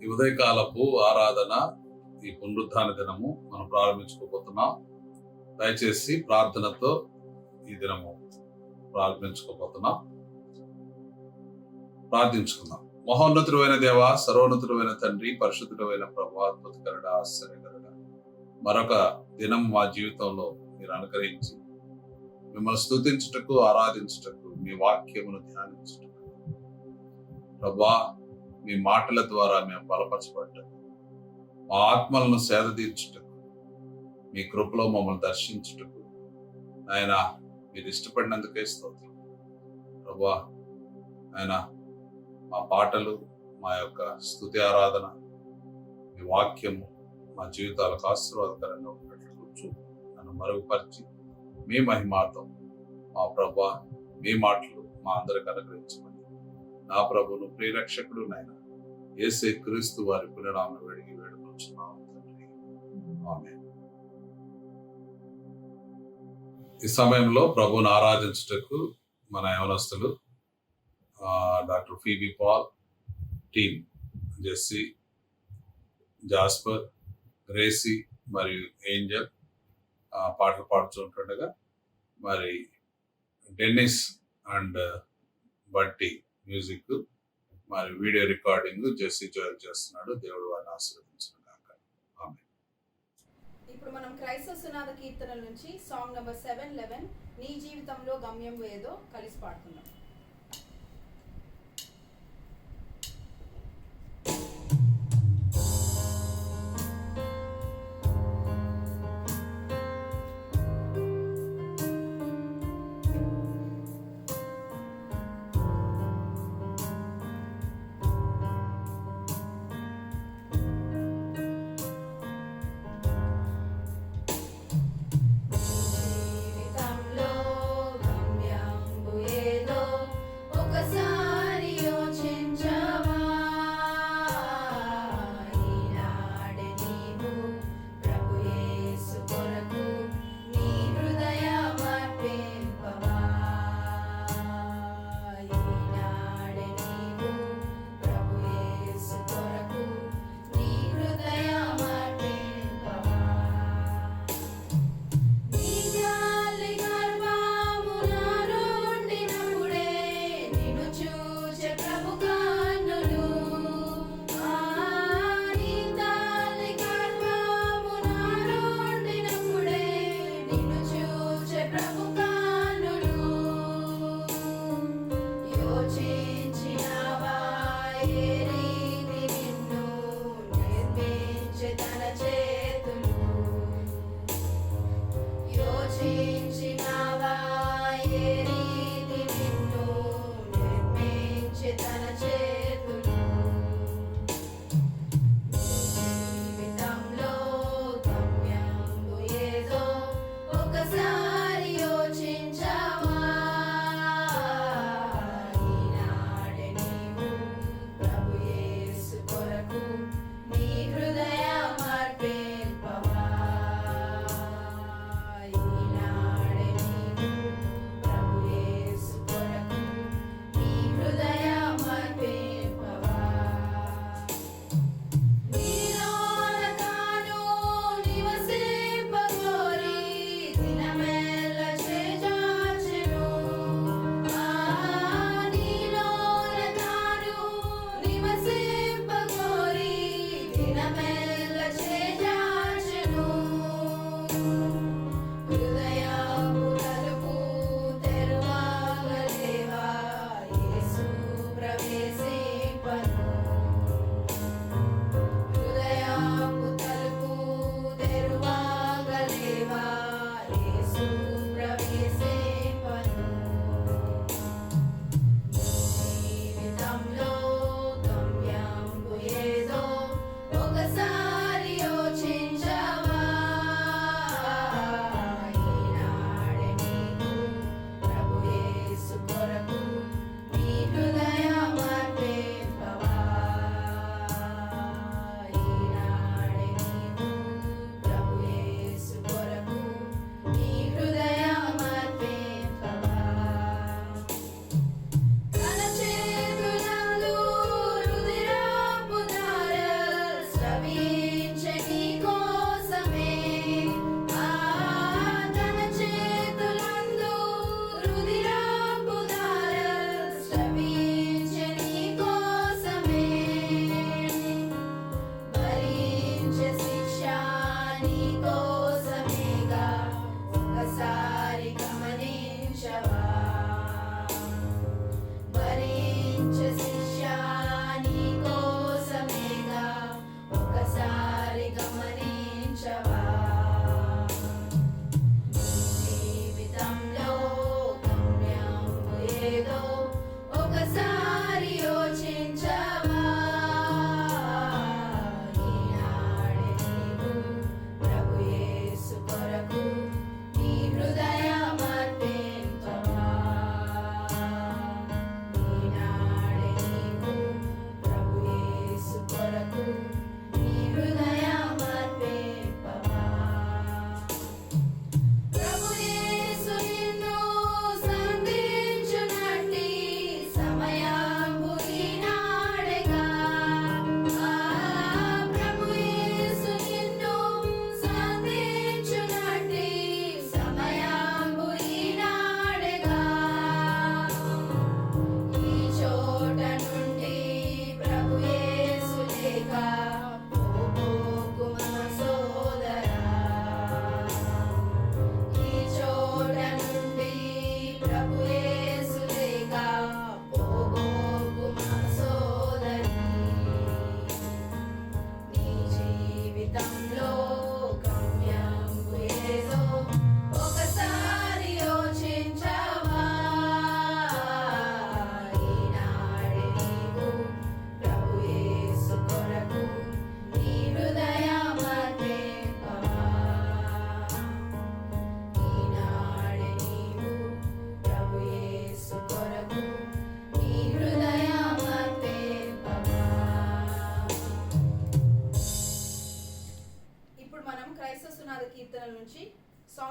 ఈ ఉదయకాలపు ఆరాధన, ఈ పునరుద్ధాన దినము మనం ప్రారంభించుకోబోతున్నాం. దయచేసి ప్రార్థనతో ఈ దినము ప్రారంభించుకోబోతున్నాం. ప్రార్థించుకుందాం. మహోన్నతుడైన దేవ, సర్వోన్నతుడైన తండ్రి, పరిశుద్ధుడైన ప్రభు, అద్భుతకరుడ, ఆశ్చర్యకరుడ, మరొక దినం మా జీవితంలో మీరు అనుగ్రహించి మిమ్మల్ని స్తుతించుటకు, ఆరాధించుటకు, మీ వాక్యమును ధ్యానించుటకు, ప్రభా మీ మాటల ద్వారా మేము బలపరచబడ్డాము. మా ఆత్మలను సేద తీర్చుటకు, మీ కృపలో మమ్మల్ని దర్శించుటకు ఆయన మీరు ఇష్టపడినందుకే స్తోత్రం. ప్రభా ఆయన మా పాటలు, మా యొక్క స్తుతి ఆరాధన, మీ వాక్యము మా జీవితాలకు ఆశీర్వాదకరంగా ఉన్నట్లు నన్ను మరుగుపరిచి మీ మహిమార్థం మా ప్రభా మీ మాటలు మా అందరికి అనుగ్రహించమని నా ప్రభును ప్రియరక్షకుడు నాయన యేసు క్రీస్తు వారి పునరామను వేడుకొంచున్నాము తండ్రి. ఆమేన్. ఈ సమయంలో ప్రభువును ఆరాధించుటకు మన యవనస్తులు doctor Phoebe Paul, team Jessie, Jasper, Gracie మరియు ఏంజల్ పాటలు పాడుతుంటుండగా, మరి డెన్నిస్ అండ్ బట్టి మ్యూజిక్, మరి వీడియో రికార్డింగ్ జెస్సీ జోయల్ చేస్తున్నాడు. దేవుడు వారిని ఆశీర్వదించును గాక. ఆమేన్. ఇప్పుడు మనం క్రైస్తవ సునాద కీర్తనల నుంచి సాంగ్ నంబర్ 711 నీ జీవితంలో గమ్యం ఏదో కలిసి పాడుతున్నాం. జీవితంలో గమ్యం ఏదో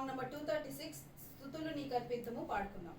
సాంగ్ నంబర్ 236 స్తుతులు నీకు అర్పిద్దుము పాడుకుందాం.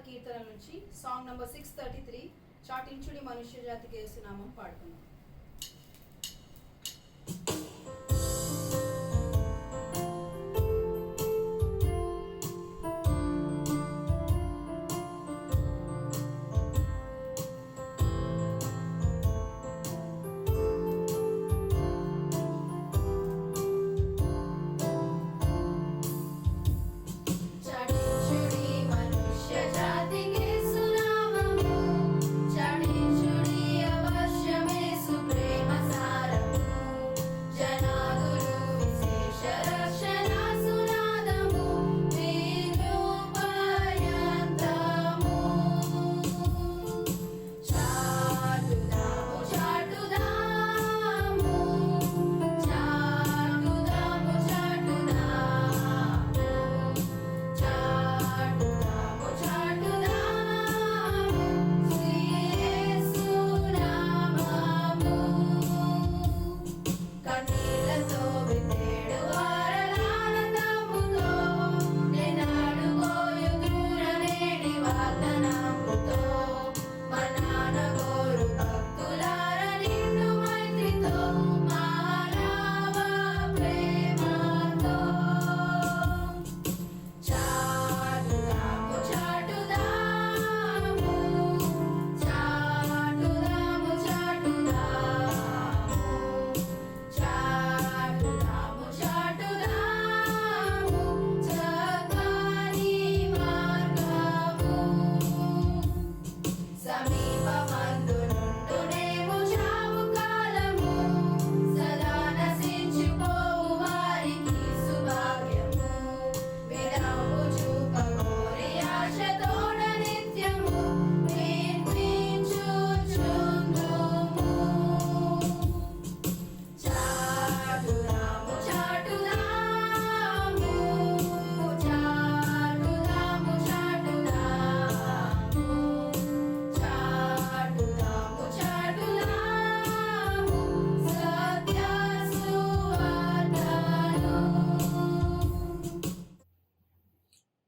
కీర్తనల నుంచి సాంగ్ నంబర్ 633 చాటించుడి మనుష్య జాతికి యేసునామం పాడుకుందాం.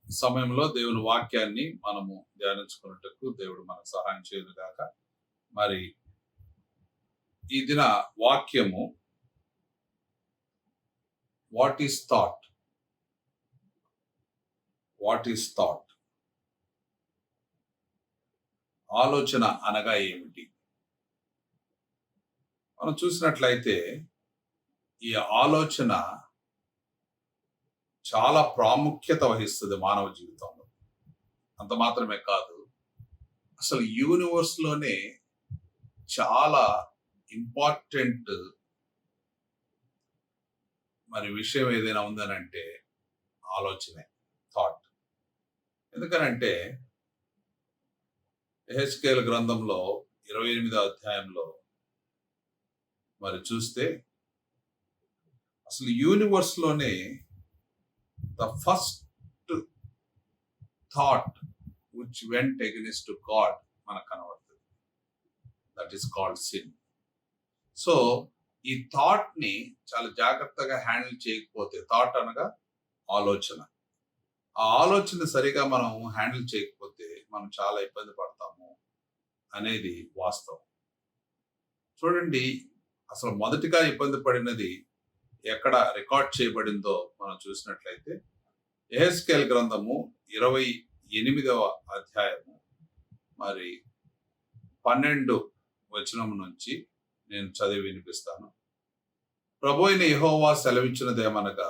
ఈ సమయంలో దేవుని వాక్యాన్ని మనము ధ్యానించుకున్నట్టుకు దేవుడు మనకు సహాయం చేయను గాక. మరి ఈ దిన వాక్యము what is thought, what is thought, ఆలోచన అనగా ఏమిటి? మనం చూసినట్లయితే ఈ ఆలోచన చాలా ప్రాముఖ్యత వహిస్తుంది మానవ జీవితంలో. అంత మాత్రమే కాదు, అసలు యూనివర్స్ లోనే చాలా ఇంపార్టెంట్ మరి విషయం ఏదైనా ఉందనంటే ఆలోచనే, థాట్. ఎందుకనంటే యెహెజ్కేలు గ్రంథంలో 28వ అధ్యాయంలో మరి చూస్తే అసలు యూనివర్స్ లోనే the first thought which vent against God మనకు కనబడుతుంది. That is called sin. So ఈ థాట్ ని చాలా జాగ్రత్తగా హ్యాండిల్ చేయకపోతే, థాట్ అనగా ఆలోచన, ఆ ఆలోచన సరిగా మనం హ్యాండిల్ చేయకపోతే మనం చాలా ఇబ్బంది పడతాము అనేది వాస్తవం. చూడండి, అసలు మొదటిగా ఇబ్బంది పడినది ఎక్కడ రికార్డ్ చేయబడిందో మనం చూసినట్లయితే యెహెజ్కేలు గ్రంథము 28వ అధ్యాయము మరి 12 వచనం నుంచి నేను చదివి వినిపిస్తాను. ప్రభువైన యెహోవా సెలవిచ్చినదేమనగా,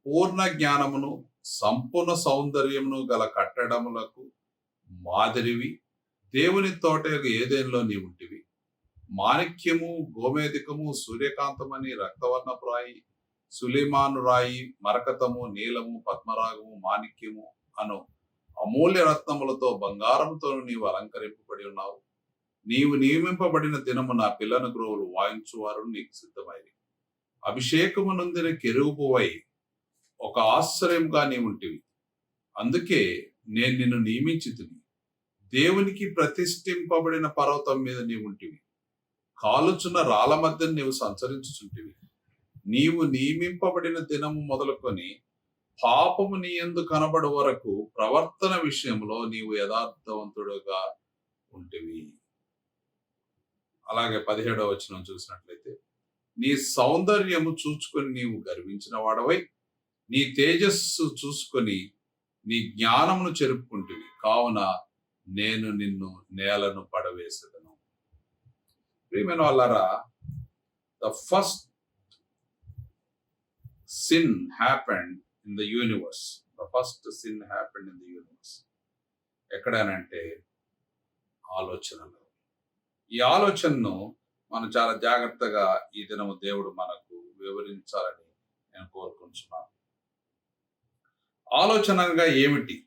పూర్ణ జ్ఞానమును సంపూర్ణ సౌందర్యమును గల కట్టడములకు మాదిరివి దేవుని తోట ఏదేనిలో నీ ఉంటివి. మాణిక్యము, గోమేధికము, సూర్యకాంతమని, రక్తవర్ణపు రాయి, సులిమాను రాయి, మరకతము, నీలము, పద్మరాగము, మాణిక్యము అను అమూల్య రత్నములతో బంగారముతో నీవు అలంకరింపబడి ఉన్నావు. నీవు నియమింపబడిన దినము నా పిల్లను గ్రోవులు వాయించువారు నీకు సిద్ధమైంది. అభిషేకము నొందిన కెరూబువై ఒక ఆశ్చర్యంగా నీ ఉంటివి. అందుకే నేను నిన్ను నియమించితిని. దేవునికి ప్రతిష్ఠింపబడిన పర్వతం మీద నీ ఉంటివి. కాలుచున్న రాళ్ల మధ్య నీవు సంచరించుచుంటివి. నీవు నియమింపబడిన దినము మొదలుకొని పాపము నీ యందు కనబడు వరకు ప్రవర్తన విషయంలో నీవు యథార్థవంతుడుగా ఉంటివి. అలాగే 17వ వచనం చూసినట్లయితే, నీ సౌందర్యము చూచుకొని నీవు గర్వించిన వాడవై, నీ తేజస్సు చూసుకొని నీ జ్ఞానమును చెరుపుకుంటివి. కావున నేను నిన్ను నేలను పడవేసెదను. ప్రియమైన వాళ్ళారా, the first sin happened in the universe. The first sin happened in the universe. ఎక్కడనంటే ఆలోచనలో. ఈ ఆలోచనను మనం చాలా జాగ్రత్తగా ఈ దినము దేవుడు మనకు వివరించాలని నేను కోరుకుంటున్నాను. ఆలోచనగా ఏమిటి?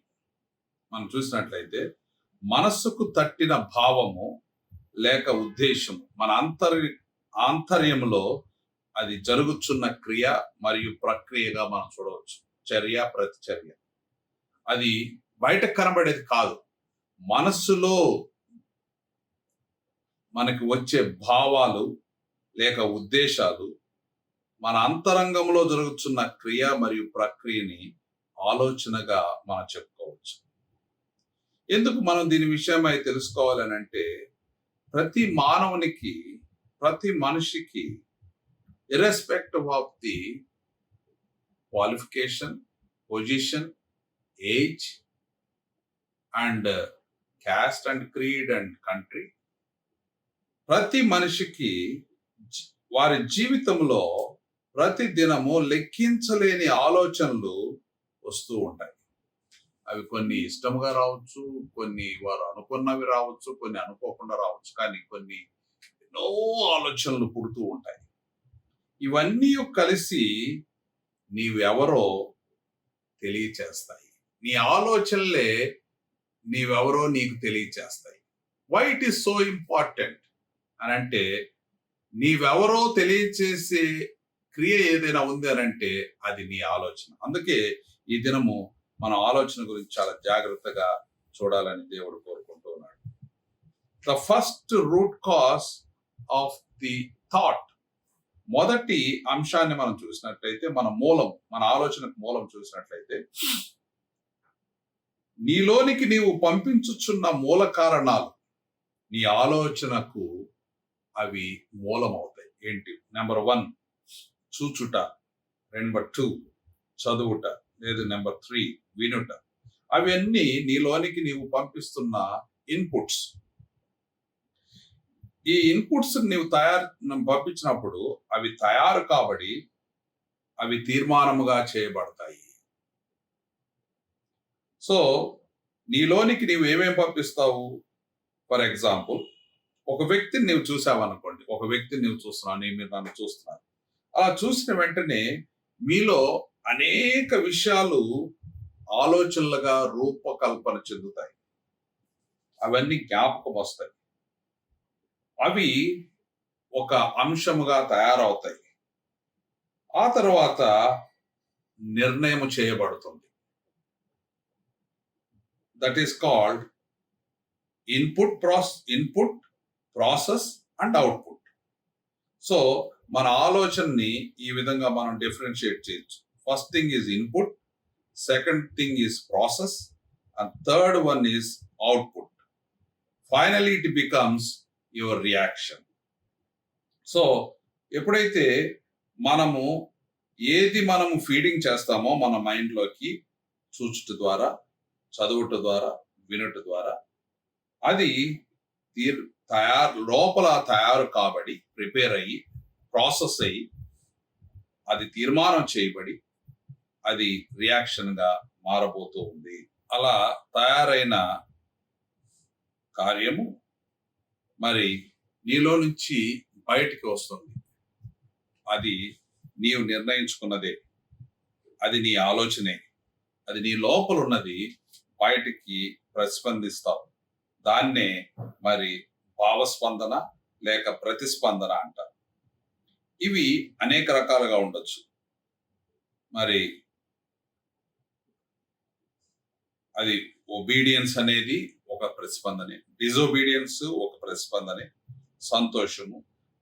మనం చూసినట్లయితే మనస్సుకు తట్టిన భావము లేక ఉద్దేశము, మన ఆంతర్యంలో అది జరుగుతున్న క్రియ మరియు ప్రక్రియగా మనం చూడవచ్చు. చర్య, ప్రతిచర్య. అది బయట కనబడేది కాదు. మనస్సులో మనకి వచ్చే భావాలు లేక ఉద్దేశాలు, మన అంతరంగంలో జరుగుతున్న క్రియ మరియు ప్రక్రియని ఆలోచనగా మనం చెప్పుకోవచ్చు. ఎందుకు మనం దీని విషయమై తెలుసుకోవాలని అంటే, ప్రతి మానవునికి, ప్రతి మనిషికి irrespective of the qualification, position, age and caste and creed and country, ప్రతి మనిషికి వారి జీవితంలో ప్రతి దినము లెక్కించలేని ఆలోచనలు వస్తూ ఉంటాయి. అవి కొన్ని ఇష్టముగా రావచ్చు, కొన్ని వారు అనుకున్నవి రావచ్చు, కొన్ని అనుకోకుండా రావచ్చు. కానీ కొన్ని ఎన్నో ఆలోచనలు పుడుతూ ఉంటాయి. ఇవన్నీ కలిసి నీవెవరో తెలియచేస్తాయి. నీ ఆలోచనలే నీవెవరో నీకు తెలియచేస్తాయి. Why it is so important అని అంటే, నీవెవరో తెలియచేసే క్రియ ఏదైనా ఉంది అని అంటే అది నీ ఆలోచన. అందుకే ఈ దినము మన ఆలోచన గురించి చాలా జాగ్రత్తగా చూడాలని దేవుడు కోరుకుంటూ ఉన్నాడు. The first root cause of the thought, మొదటి అంశాన్ని మనం చూసినట్లయితే, మన మూలం, మన ఆలోచనకు మూలం చూసినట్లయితే నీలోనికి నీవు పంపించుచున్న మూల కారణాలు నీ ఆలోచనకు అవి మూలమవుతాయి. ఏంటి? నెంబర్ 1 చూచుట, నెంబర్ 2 చదువుట, లేదు నెంబర్ 3 వినుట. అవన్నీ నీలోనికి నీవు పంపిస్తున్న ఇన్పుట్స్. ఈ ఇన్పుట్స్ నీవు పంపించినప్పుడు అవి తయారు కాబడి అవి తీర్మానముగా చేయబడతాయి. సో నీలోనికి నీవు ఏమేం పంపిస్తావు? ఫర్ ఎగ్జాంపుల్, ఒక వ్యక్తిని నీవు చూసావనుకోండి, ఒక వ్యక్తిని నీవు చూస్తున్నావు, నీ మీద నన్ను చూస్తున్నాను. అలా చూసిన వెంటనే మీలో అనేక విషయాలు ఆలోచనలుగా రూపకల్పన చెందుతాయి. అవన్నీ జ్ఞాపకం వస్తాయి. అవి ఒక అంశముగా తయారవుతాయి. ఆ తర్వాత నిర్ణయం చేయబడుతుంది. That is called input, process and output. So మన ఆలోచనని ఈ విధంగా మనం డిఫరెన్షియేట్ చేయొచ్చు. First thing is input, second thing is process, and third one is output. Finally it becomes your reaction. So ఎప్పుడైతే మనము ఫీడింగ్ చేస్తామో మన మైండ్లోకి, చూచుట ద్వారా, చదువుట ద్వారా, వినుట ద్వారా, అది లోపల తయారు కాబడి, ప్రిపేర్ అయ్యి, ప్రాసెస్ అయ్యి, అది తీర్మానం చేయబడి, అది రియాక్షన్ గా మారబోతూ ఉంది. అలా తయారైన కార్యము మరి నీలో నుంచి బయటికి వస్తుంది. అది నీవు నిర్ణయించుకున్నదే, అది నీ ఆలోచనే, అది నీ లోపల ఉన్నది బయటికి ప్రతిస్పందిస్తావు. దాన్నే మరి భావస్పందన లేక ప్రతిస్పందన అంటారు. ఇవి అనేక రకాలుగా ఉండొచ్చు. మరి అది ఒబీడియన్స్ అనేది ఒక ప్రతిస్పందనే, డిజొబీడియన్స్ ఒక ప్రతిస్పందనే, సంతోషము,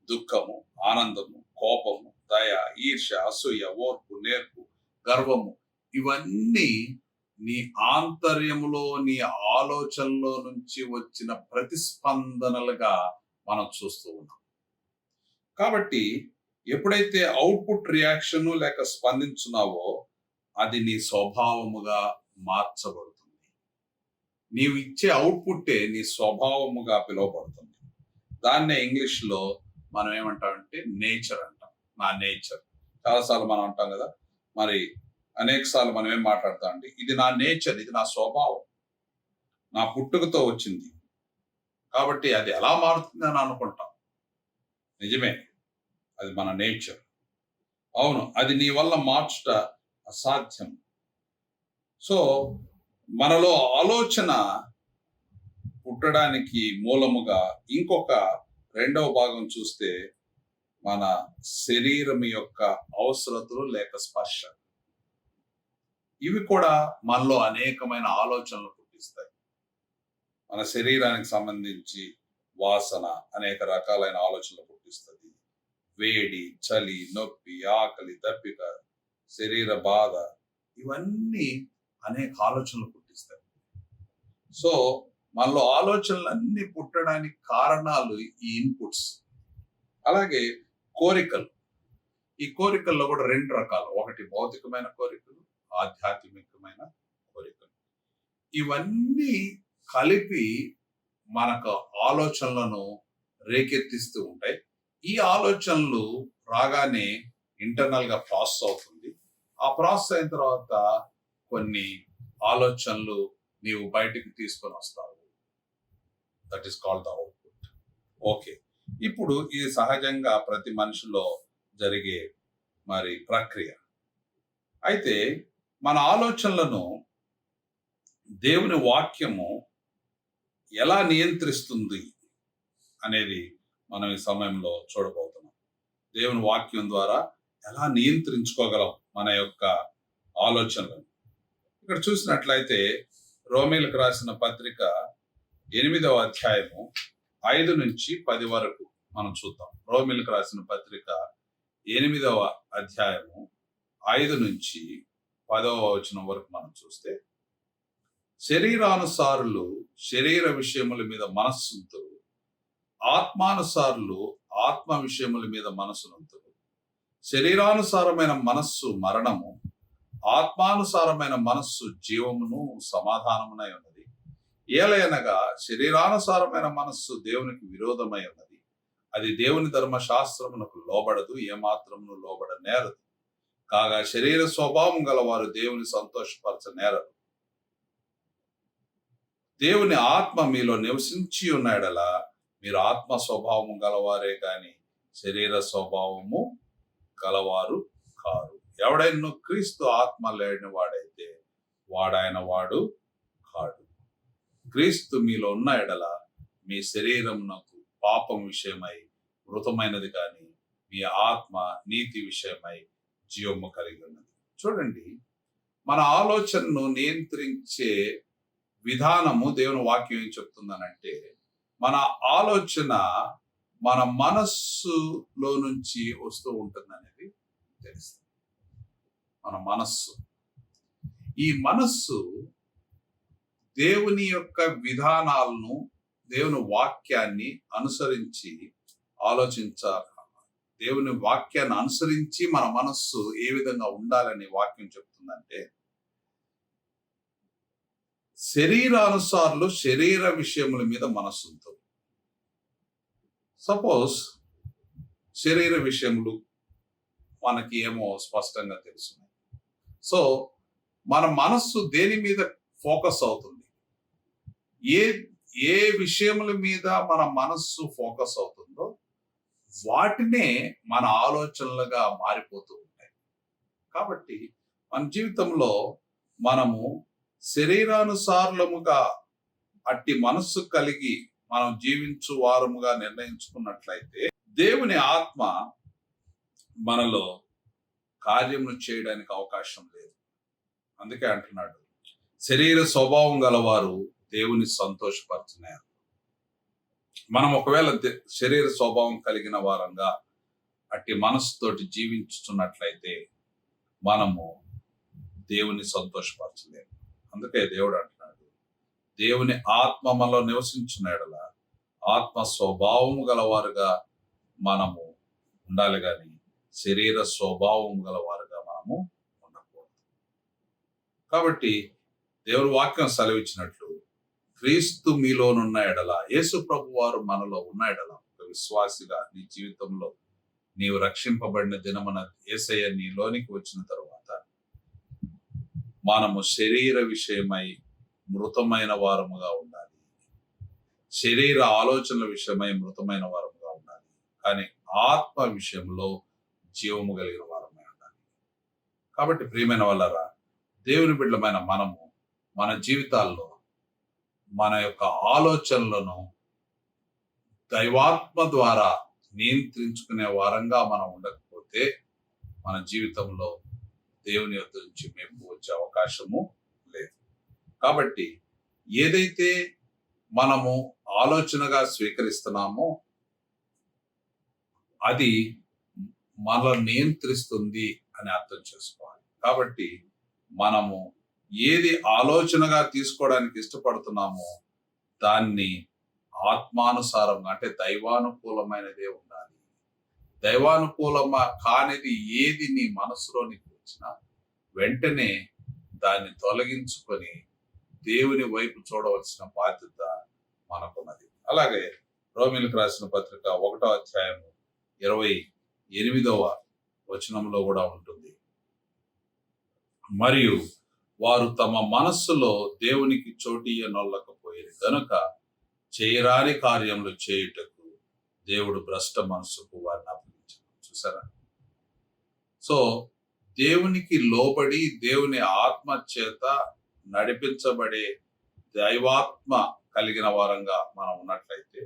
దుఃఖము, ఆనందము, కోపము, దయ, ఈర్ష్య, అసూయ, ఓర్పు, నేర్పు, గర్వము, ఇవన్నీ నీ ఆంతర్యములో, నీ ఆలోచనలో నుంచి వచ్చిన ప్రతిస్పందనలుగా మనం చూస్తూ ఉన్నాం. కాబట్టి ఎప్పుడైతే అవుట్పుట్ రియాక్షన్ లేక స్పందించున్నావో అది నీ స్వభావముగా మార్చబడుతుంది. నీవు ఇచ్చే అవుట్పుట్టే నీ స్వభావముగా పిలువబడుతుంది. దాన్నే ఇంగ్లీష్ లో మనం ఏమంటామంటే నేచర్ అంటాం. నా నేచర్. చాలాసార్లు మనం అంటాం కదా, మరి అనేక సార్లు మనం ఏం మాట్లాడతాం అంటే, ఇది నా నేచర్, ఇది నా స్వభావం, నా పుట్టుకతో వచ్చింది కాబట్టి అది ఎలా మారుతుంది అని అనుకుంటాం. నిజమే, అది మన నేచర్. అవును, అది నీ వల్ల మార్చుట అసాధ్యం. సో మనలో ఆలోచన పుట్టడానికి మూలముగా ఇంకొక రెండవ భాగం చూస్తే మన శరీరం యొక్క అవసరతలు లేక స్పర్శ. ఇవి కూడా మనలో అనేకమైన ఆలోచనలు పుట్టిస్తాయి. మన శరీరానికి సంబంధించి వాసన అనేక రకాలైన ఆలోచనలు పుట్టిస్తుంది. వేడి, చలి, నొప్పి, ఆకలి, దప్పిక, శరీర బాధ, ఇవన్నీ అనేక ఆలోచనలు పుట్టిస్తాయి. సో మనలో ఆలోచనలన్నీ పుట్టడానికి కారణాలు ఈ ఇన్పుట్స్. అలాగే కోరికలు. ఈ కోరికల్లో కూడా రెండు రకాలు. ఒకటి భౌతికమైన కోరికలు, ఆధ్యాత్మికమైన కోరికలు. ఇవన్నీ కలిపి మనకు ఆలోచనలను రేకెత్తిస్తూ ఉంటాయి. ఈ ఆలోచనలు రాగానే ఇంటర్నల్ గా ప్రాసెస్ అవుతుంది. ఆ ప్రాసెస్ అయిన తర్వాత కొన్ని ఆలోచనలు నీవు బయటికి తీసుకొని వస్తావు. That is called the output. Okay, ఇప్పుడు ఇది సహజంగా ప్రతి మనిషిలో జరిగే మరి ప్రక్రియ. అయితే మన ఆలోచనలను దేవుని వాక్యము ఎలా నియంత్రిస్తుంది అనేది మనం ఈ సమయంలో చూడబోతున్నాం. దేవుని వాక్యం ద్వారా ఎలా నియంత్రించుకోగలం మన యొక్క ఆలోచనలను. ఇక్కడ చూసినట్లయితే రోమీలకు రాసిన పత్రిక 8వ అధ్యాయము 5 నుంచి 10 వరకు మనం చూద్దాం. రోమీలకు రాసిన పత్రిక 8వ అధ్యాయము 5 నుంచి 10వ వచనం వరకు మనం చూస్తే, శరీరానుసారులు శరీర విషయముల మీద మనస్సుంతురు, ఆత్మానుసారులు ఆత్మ విషయముల మీద మనస్సునుంతురు. శరీరానుసారమైన మనస్సు మరణము, ఆత్మానుసారమైన మనస్సు జీవమును సమాధానమునై ఉన్నది. ఏలయనగా శరీరానుసారమైన మనస్సు దేవునికి విరోధమై ఉన్నది. అది దేవుని ధర్మశాస్త్రమునకు లోబడదు, ఏమాత్రమును లోబడనేరదు. కాగా శరీర స్వభావం గలవారు దేవుని సంతోషపరచనేరరు. దేవుని ఆత్మ మీలో నివసించి ఉన్న యెడల మీరు ఆత్మ స్వభావము గలవారే గాని శరీర స్వభావము గలవారు కారు. ఎవడైనా క్రీస్తు ఆత్మ లేని వాడైతే వాడాయన వాడు కాడు. క్రీస్తు మీలో ఉన్న యెడల మీ శరీరమునకు పాపం విషయమై మృతమైనది కానీ మీ ఆత్మ నీతి విషయమై జీవము కలిగి ఉన్నది. చూడండి, మన ఆలోచనను నియంత్రించే విధానము దేవుని వాక్యం ఏం చెప్తుందనంటే, మన ఆలోచన మన మనస్సులో నుంచి వస్తూ ఉంటుందనేది తెలుస్తుంది. మన మనస్సు, ఈ మనస్సు దేవుని యొక్క విధానాలను, దేవుని వాక్యాన్ని అనుసరించి ఆలోచించాలి. దేవుని వాక్యాన్ని అనుసరించి మన మనస్సు ఏ విధంగా ఉండాలని వాక్యం చెప్తుందంటే, శరీరానుసారులు శరీర విషయముల మీద మనస్సు ఉంటుంది. సపోజ్ శరీర విషయములు మనకి ఏమో స్పష్టంగా తెలుసున్నాయి. సో మన మనస్సు దేని మీద ఫోకస్ అవుతుంది? ఏ ఏ విషయముల మీద మన మనస్సు ఫోకస్ అవుతుందో వాటినే మన ఆలోచనలుగా మారిపోతూ ఉంటాయి. కాబట్టి మన జీవితంలో మనము శరీరానుసారులముగా అట్టి మనస్సు కలిగి మనం జీవించు వారముగా నిర్ణయించుకున్నట్లయితే దేవుని ఆత్మ మనలో కార్యమును చేయడానికి అవకాశం లేదు. అందుకే అంటున్నాడు, శరీర స్వభావం గలవారు దేవుని సంతోషపరచలేరు. మనం ఒకవేళ శరీర స్వభావం కలిగిన వారంగా అట్టి మనస్సుతోటి జీవించుతున్నట్లయితే మనము దేవుని సంతోషపరచలేము. అందుకే దేవుడు అంటున్నాడు, దేవుని ఆత్మ మనలో నివసించిన యెడల ఆత్మ స్వభావము గలవారుగా మనము ఉండాలి కానీ శరీర స్వభావం గలవారుగా మనము ఉండకూడదు. కాబట్టి దేవుని వాక్యం సెలవిచ్చినట్లు, క్రీస్తు మీలోనున్న యెడల, యేసు ప్రభు వారు మనలో ఉన్న యెడల, ఒక విశ్వాసిగా నీ జీవితంలో నీవు రక్షింపబడిన దినమున యేసయ్య నీలోనికి వచ్చిన తరువాత మనము శరీర విషయమై మృతమైన వారముగా ఉండాలి. శరీర ఆలోచనల విషయమై మృతమైన వారముగా ఉండాలి. కానీ ఆత్మ విషయంలో జీవము కలిగిన వారమై ఉండాలి. కాబట్టి ప్రియమైన వాళ్ళరా, దేవుని బిడ్డలమైన మనము మన జీవితాల్లో మన యొక్క ఆలోచనలను దైవాత్మ ద్వారా నియంత్రించుకునే వారంగా మనం ఉండకపోతే మన జీవితంలో దేవుని యొద్ద నుంచి మెప్పు వచ్చే అవకాశము లేదు. కాబట్టి ఏదైతే మనము ఆలోచనగా స్వీకరిస్తున్నామో అది మనల్ని నియంత్రిస్తుంది అని అర్థం చేసుకోవాలి. కాబట్టి మనము ఏది ఆలోచనగా తీసుకోవడానికి ఇష్టపడుతున్నామో దాన్ని ఆత్మానుసారంగా, అంటే దైవానుకూలమైనదే ఉండాలి. దైవానుకూలమా కానిది ఏది నీ మనసులోనికి వచ్చినా వెంటనే దాన్ని తొలగించుకొని దేవుని వైపు చూడవలసిన బాధ్యత మనకున్నది. అలాగే రోమీయులకు రాసిన పత్రిక 1వ అధ్యాయము 28వ వచనంలో కూడా ఉంటుంది, మరియు వారు తమ మనస్సులో దేవునికి చోటియ్యనొల్లకపోయేది గనుక చేయరాని కార్యములు చేయుటకు దేవుడు భ్రష్ట మనస్సుకు వారిని అప్పగించారు. చూసారా? సో దేవునికి లోబడి దేవుని ఆత్మ చేత నడిపించబడే దైవాత్మ కలిగిన వారంగా మనం ఉన్నట్లయితే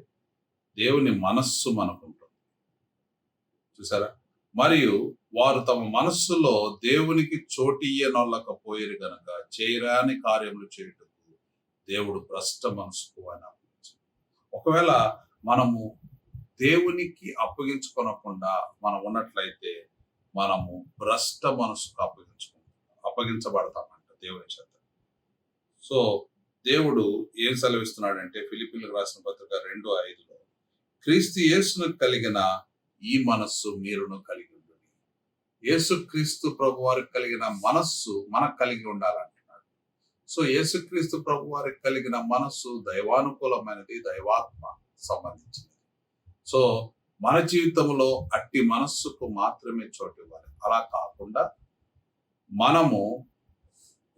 దేవుని మనస్సు మనకుంటుంది. చూసారా? మరియు వారు తమ మనస్సులో దేవునికి చోటియ్యనొల్లకపోయేరు గనక చేయరాని కార్యములు చేయుటకు దేవుడు భ్రష్ట మనసుకు అని అప్పగించారు. ఒకవేళ మనము దేవునికి అప్పగించుకోనకుండా మనం ఉన్నట్లయితే మనము భ్రష్ట మనసుకు అప్పగించబడతామంట దేవుని చేత. సో దేవుడు ఏం సెలవిస్తున్నాడంటే ఫిలిప్పీయులకు రాసిన పత్రిక 2:5లో క్రీస్తు యేసును కలిగిన ఈ మనస్సు మీరును కలిగి ఉండుడి. యేసుక్రీస్తు ప్రభు వారికి కలిగిన మనస్సు మనకు కలిగి ఉండాలంటున్నాడు. సో యేసుక్రీస్తు ప్రభు వారికి కలిగిన మనస్సు దైవానుకూలమైనది, దైవాత్మ సంబంధించింది. సో మన జీవితంలో అట్టి మనస్సుకు మాత్రమే చోటు ఇవ్వాలి. అలా కాకుండా మనము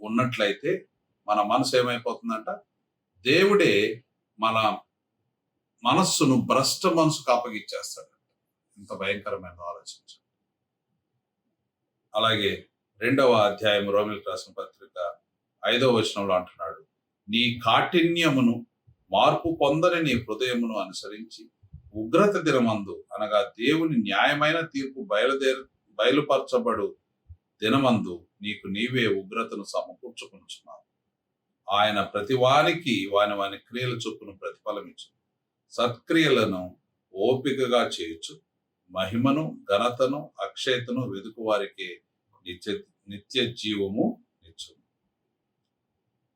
ఉన్నట్లయితే మన మనసు ఏమైపోతుందంట, దేవుడే మన మనస్సును భ్రష్ట మనసుకు అప్పగిచ్చేస్తాడు. ఇంత భయంకరమైన ఆలోచించు. అలాగే 2వ అధ్యాయం రోమీయులకు రాసిన పత్రిక 5వ వచనంలో అంటున్నాడు, నీ కాఠిన్యమును మార్పు పొందని నీ హృదయమును అనుసరించి ఉగ్రత దినమందు అనగా దేవుని న్యాయమైన తీర్పు బయలుపరచబడు దినమందు నీకు నీవే ఉగ్రతను సమకూర్చుకునుచున్నావు. ఆయన ప్రతివానికి వాని క్రియల చొప్పున ప్రతిఫలమిచ్చు. సత్క్రియలను ఓపికగా చేయొచ్చు. మహిమను, ఘనతను, అక్షయతను వెదుకు వారికి నిత్య జీవము ఇచ్చు.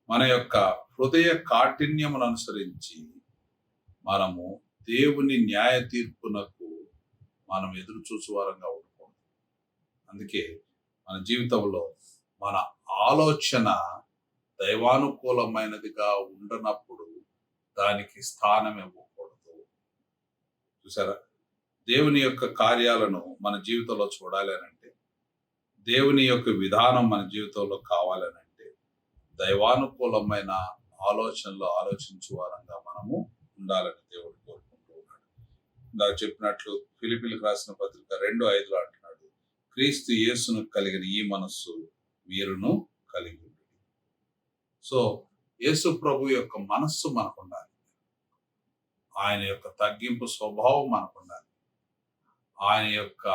మన యొక్క హృదయ కాఠిన్యమును అనుసరించి మనము దేవుని న్యాయ తీర్పునకు మనం ఎదురు చూసు వారంగా ఉండకూడదు. అందుకే మన జీవితంలో మన ఆలోచన దైవానుకూలమైనదిగా ఉండనప్పుడు దానికి స్థానం ఇవ్వకూడదు. చూసారా, దేవుని యొక్క కార్యాలను మన జీవితంలో చూడాలి అనంటే, దేవుని యొక్క విధానం మన జీవితంలో కావాలనంటే దైవానుకూలమైన ఆలోచనలు ఆలోచించు వారంగా మనము ఉండాలని దేవుడు కోరుకుంటూ ఉన్నాడు. ఇందాక చెప్పినట్లు ఫిలిప్పీయులకు రాసిన పత్రిక 2:5లో అంటున్నాడు, క్రీస్తు యేసును కలిగిన ఈ మనస్సు మీరును కలిగి ఉంది. సో యేసు ప్రభు యొక్క మనస్సు మనకు ఉండాలి. ఆయన యొక్క తగ్గింపు స్వభావం మనకు ఉండాలి. ఆయన యొక్క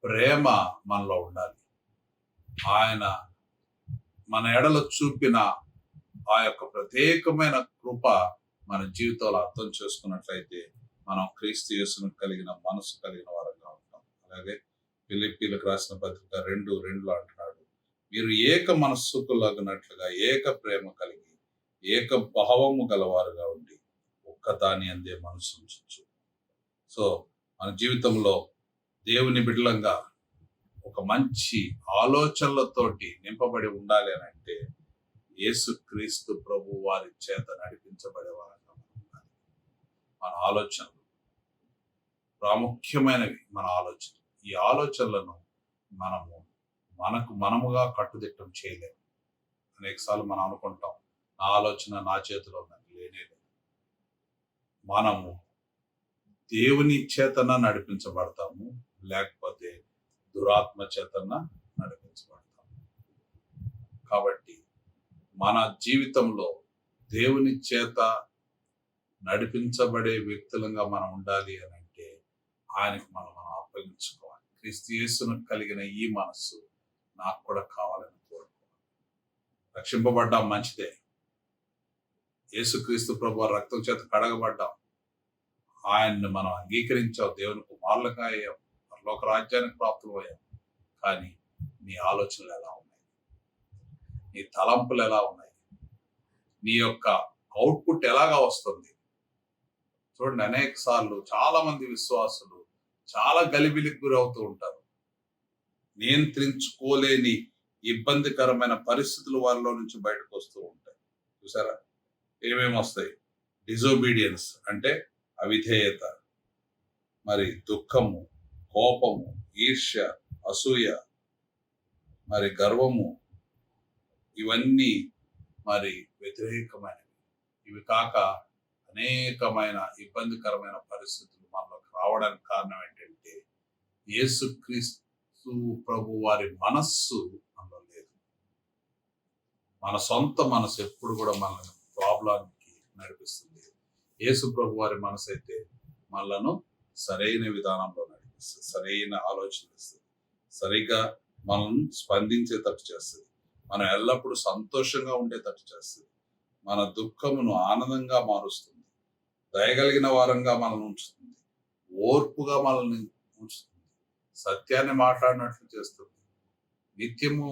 ప్రేమ మనలో ఉండాలి. ఆయన మన ఎడల చూపిన ఆ యొక్క ప్రత్యేకమైన కృప మన జీవితంలో అర్థం చేసుకున్నట్లయితే మనం క్రీస్తు యేసును కలిగిన మనసు కలిగిన వారంగా ఉంటాం. అలాగే ఫిలిప్పీయులకు రాసిన పత్రిక 2:2లో అంటున్నాడు, మీరు ఏక మనస్సుకు లగినట్లుగా ఏక ప్రేమ కలిగి ఏక భావము గలవారుగా ఉండి ఒక్క దాని అందే మనసు ఉంచు. సో మన జీవితంలో దేవుని బిడ్డలంగా ఒక మంచి ఆలోచనలతోటి నింపబడి ఉండాలి అని అంటే యేసుక్రీస్తు ప్రభు వారి చేత నడిపించబడే వారంగా ఉండాలి. మన ఆలోచనలు ప్రాముఖ్యమైనవి. మన ఆలోచన, ఈ ఆలోచనలను మనముగా కట్టుదిట్టం చేయలేము. అనేకసార్లు మనం అనుకుంటాం, నా ఆలోచన నా చేతిలో ఉన్నది. లేనే లేదు. మనము దేవుని చేతన నడిపించబడతాము, లేకపోతే దురాత్మ చేతన నడిపించబడతాము. కాబట్టి మన జీవితంలో దేవుని చేత నడిపించబడే వ్యక్తులంగా మనం ఉండాలి అని అంటే ఆయనకు మనం అప్పగించుకోవాలి. క్రీస్తు యేసును కలిగిన ఈ మనస్సు నాకు కూడా కావాలని కోరుకోవాలి. రక్షింపబడ్డాం, మంచిదే. యేసుక్రీస్తు ప్రభు రక్తం చేత కడగబడ్డాం, ఆయన్ని మనం అంగీకరించాం, దేవుని కుమారులుగా అయ్యాం, పరలోక రాజ్యానికి ప్రాప్తులు అయ్యాం. కానీ నీ ఆలోచనలు ఎలా ఉన్నాయి? నీ తలంపులు ఎలా ఉన్నాయి? నీ యొక్క అవుట్పుట్ ఎలాగా వస్తుంది? చూడండి, అనేక సార్లు చాలా మంది విశ్వాసులు చాలా గలిబిలికి గురవుతూ ఉంటారు. నియంత్రించుకోలేని ఇబ్బందికరమైన పరిస్థితులు వారిలో నుంచి బయటకు వస్తూ ఉంటాయి. చూసారా, ఏమేమి వస్తాయి? డిజోబీడియన్స్ అంటే అవిధేయత, మరి దుఃఖము, కోపము, ఈర్ష్య, అసూయ, మరి గర్వము, ఇవన్నీ మరి వ్యతిరేకమైనవి. ఇవి కాక అనేకమైన ఇబ్బందికరమైన పరిస్థితులు మనలోకి రావడానికి కారణం ఏంటంటే యేసుక్రీస్తు ప్రభు వారి మనస్సు మనలో లేదు. మన సొంత మనసు ఎప్పుడు కూడా మనల్ని ప్రాబ్లానికి నడిపిస్తుంది. యేసు ప్రభు వారి మనసు అయితే మనలను సరైన విధానంలో నడిపిస్తుంది, సరైన ఆలోచన ఇస్తుంది, సరిగ్గా మనల్ని స్పందించేటట్టు చేస్తుంది, మనం ఎల్లప్పుడూ సంతోషంగా ఉండేటట్టు చేస్తుంది, మన దుఃఖమును ఆనందంగా మారుస్తుంది, దయగలిగిన వారంగా మనల్ని ఉంచుతుంది, ఓర్పుగా మనల్ని ఉంచుతుంది, సత్యాన్ని మాట్లాడినట్లు చేస్తుంది, నిత్యము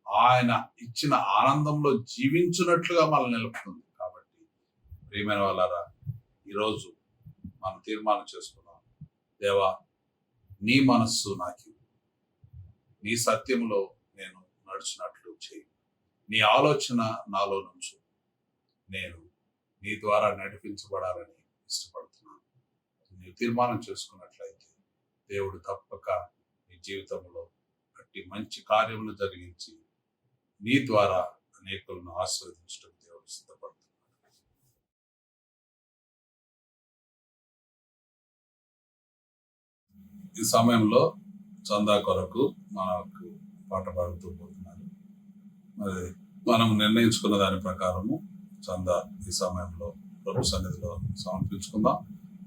ఆయన ఇచ్చిన ఆనందంలో జీవించినట్లుగా మనల్ని నిలుపుతుంది. కాబట్టి ప్రియమైన వాళ్ళారా, ఈరోజు మనం తీర్మానం చేసుకున్నాం. దేవా, నీ మనస్సు నాకు, నీ సత్యంలో నేను నడుచున్నట్లు చేయి, నీ ఆలోచన నాలో నుంచు, నేను నీ ద్వారా నడిపించబడాలని ఇష్టపడుతున్నాను. నీవు తీర్మానం చేసుకున్నట్లయితే దేవుడు తప్పక నీ జీవితంలో అట్టి మంచి కార్యములు జరిగించి నీ ద్వారా అనేకులను ఆశీర్వదించడం దేవుడు సిద్ధపడుతున్నాడు. ఈ సమయంలో చందా కొరకు మనకు పాట పాడుతూ పోతున్నారు. మరి మనం నిర్ణయించుకున్న దాని ప్రకారము చందా ఈ సమయంలో ప్రభు సన్నిధిలో సమర్పించుకుందాం.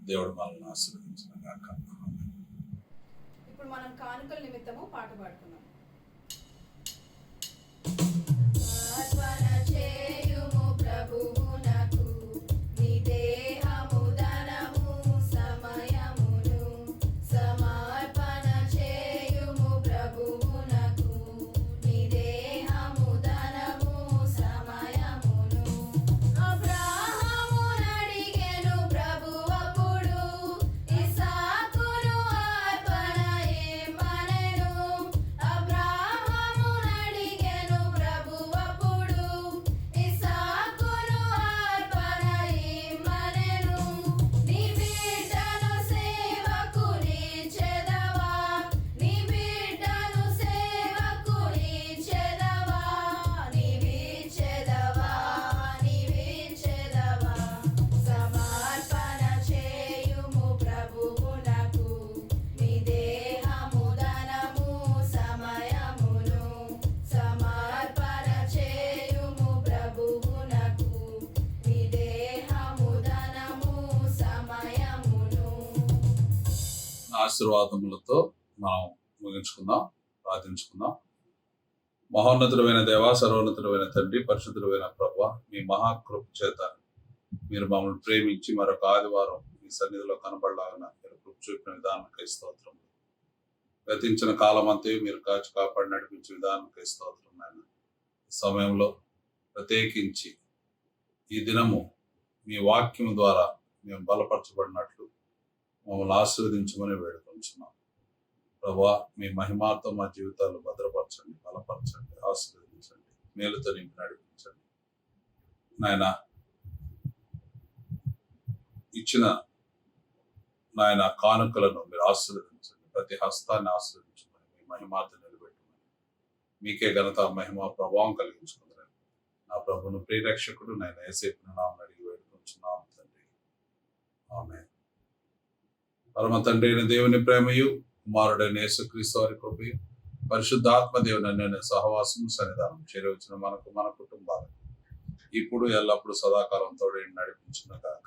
దేవుడు మనల్ని ఆశీర్వదించిన గాక. ఇప్పుడు మనం కానుకల నిమిత్తము పాట పాడుకుందాం. అర్పణ చేయుము ప్రభువునకు నీ దేహము ధనము సమయమును, సమర్పణ చేయుము ప్రభువునకు నీ దేహము ధనము సమయమును. అబ్రాహాము నడిగెను ప్రభువప్పుడు ఇస్సాకును అర్పణ ఇమ్మనెను. అబ్రాహాము నడిగెను ప్రభువప్పుడు ఇస్సాకును అర్పణ ఇమ్మనెను. నీ బిడ్డను సేవకునిచ్చెదవా, నీ బిడ్డను సేవకునిచ్చెదవా, నీవిచ్చెదవా, నీవిచ్చెదవా. సమర్పణ చేయుము ప్రభువునకు నీ దేహము ధనము సమయమును, సమర్పణ చేయుము ప్రభువునకు నీ దేహము ధనము సమయమును. ఆశీర్వాదములతో మనం ముగించుకుందాం, ప్రార్థించుకుందాం. మహోన్నతుడైన దేవా, సర్వోన్నతుడైన తండ్రి, పరిశుద్ధుడైన ప్రభువా, మీ మహాకృప చేత మీరు మమ్మల్ని ప్రేమించి మరొక ఆదివారం మీ సన్నిధిలో కనబడలాగిన మీరు కృప చూపిన విధానానికి స్తోత్రం. గతించిన కాలం అంతే మీరు కాచి కాపాడి నడిపించిన విధానానికి స్తోత్రం. నాయన, ఈ సమయంలో ప్రత్యేకించి ఈ దినము మీ వాక్యం ద్వారా మేము బలపరచబడినట్లు మమ్మల్ని ఆశీర్వదించమని వేడుకొంచున్నాం. ప్రభువా, మీ మహిమాతో మా జీవితాలు భద్రపరచండి, బలపరచండి, ఆశీర్వదించండి, మేలుతో నింపి నడిపించండి. నాయన, ఇచ్చిన నాయన కానుకలను మీరు ఆశీర్వదించండి, ప్రతి హస్తాన్ని ఆశీర్వదించమని, మీ మహిమాతో నిలబెట్టమని, మీకే ఘనత మహిమ ప్రభావం కలిగించుకుందని నా ప్రభువును ప్రియరక్షకుడు నాయన యేసయ్య నామమున అడిగి వేడుకొంచున్నాము తండ్రి. ఆమేన్. పరమ తండ్రి అయిన దేవుని ప్రేమయు, కుమారుడైన యేసుక్రీస్తు వారి కృపయు, పరిశుద్ధాత్మ దేవుని అన్యోన్య సహవాసము సన్నిధానం చేరవచ్చిన మనకు, మన కుటుంబాలకు ఇప్పుడు ఎల్లప్పుడు సదాకాలం తోడేండి నడిపించునుగాక.